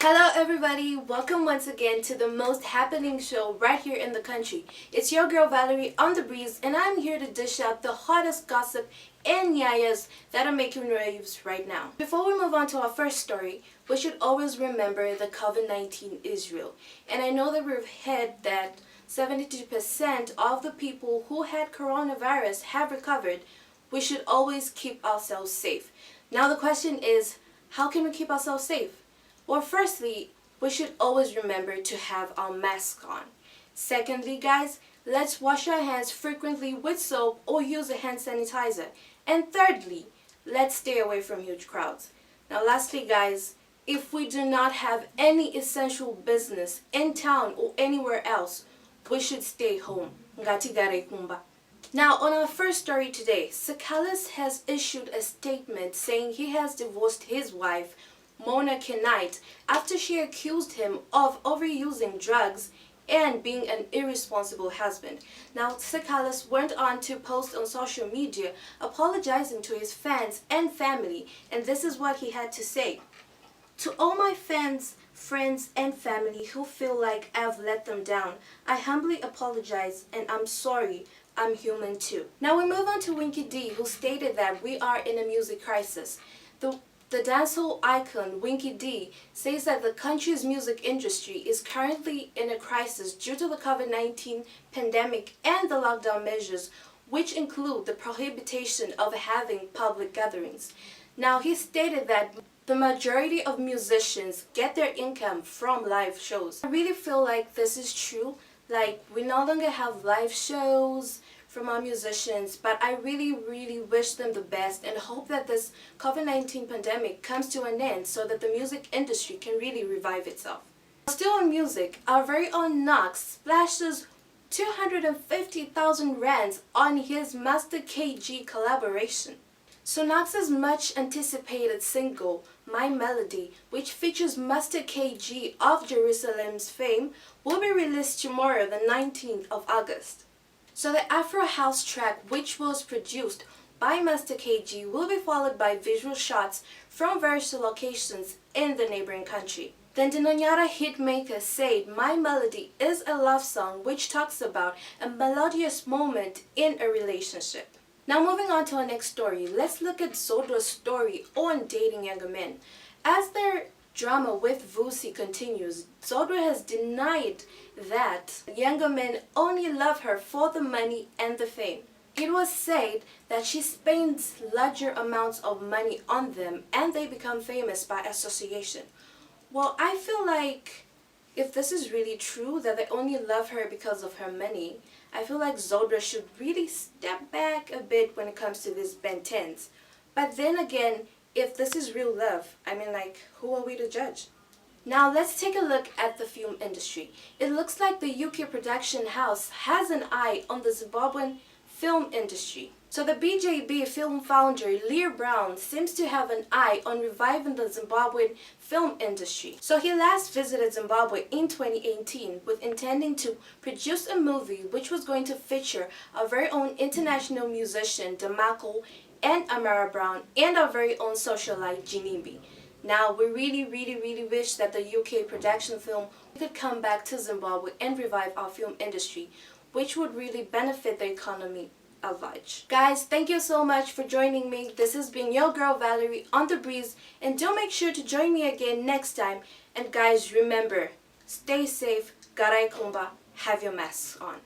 Hello everybody, welcome once again to the most happening show right here in the country. It's your girl Valerie on the breeze, and I'm here to dish out the hottest gossip and yayas that are making waves right now. Before we move on to our first story, we should always remember the COVID-19 is real. And I know that we've heard that 72% of the people who had coronavirus have recovered. We should always keep ourselves safe. Now the question is, how can we keep ourselves safe? Well, firstly, we should always remember to have our mask on. Secondly, guys, let's wash our hands frequently with soap or use a hand sanitizer. And thirdly, let's stay away from huge crowds. Now lastly, guys, if we do not have any essential business in town or anywhere else, we should stay home. Ngati gare kumba. Now, on our first story today, Sakalis has issued a statement saying he has divorced his wife, Mona Knight, after she accused him of overusing drugs and being an irresponsible husband. Now, Sakalis went on to post on social media apologizing to his fans and family, and this is what he had to say. To all my fans, friends, and family who feel like I've let them down, I humbly apologize and I'm sorry. I'm human too. Now we move on to Winky D, who stated that we are in a music crisis. The dancehall icon Winky D says that the country's music industry is currently in a crisis due to the COVID-19 pandemic and the lockdown measures, which include the prohibition of having public gatherings. Now he stated that the majority of musicians get their income from live shows. I really feel like this is true. Like, we no longer have live shows from our musicians, but I really wish them the best and hope that this COVID-19 pandemic comes to an end so that the music industry can really revive itself. Still on music, our very own Knox splashes 250,000 rands on his Master KG collaboration. So Knox's much anticipated single, My Melody, which features Master KG of Jerusalem's fame, will be released tomorrow, the 19th of August. So the Afro House track, which was produced by Master KG, will be followed by visual shots from various locations in the neighboring country. Then the Nonyara hitmaker said My Melody is a love song which talks about a melodious moment in a relationship. Now moving on to our next story, let's look at Zodra's story on dating younger men. As their drama with Vusi continues, Zodra has denied that younger men only love her for the money and the fame. It was said that she spends larger amounts of money on them and they become famous by association. Well, I feel like if this is really true, that they only love her because of her money, I feel like Zodra should really step back a bit when it comes to these Ben 10s. But then again, if this is real love, I mean, like, who are we to judge? Now let's take a look at the film industry. It looks like the UK production house has an eye on the Zimbabwean film industry. So the BJB film founder Lear Brown seems to have an eye on reviving the Zimbabwean film industry. So he last visited Zimbabwe in 2018 with intending to produce a movie which was going to feature our very own international musician Demarco and Amara Brown and our very own socialite Jinimbi. Now we really wish that the UK production film could come back to Zimbabwe and revive our film industry, which would really benefit the economy a lot. Guys, thank you so much for joining me. This has been your girl Valerie on the breeze, and do make sure to join me again next time. And guys, remember, stay safe, garai kumba, have your masks on.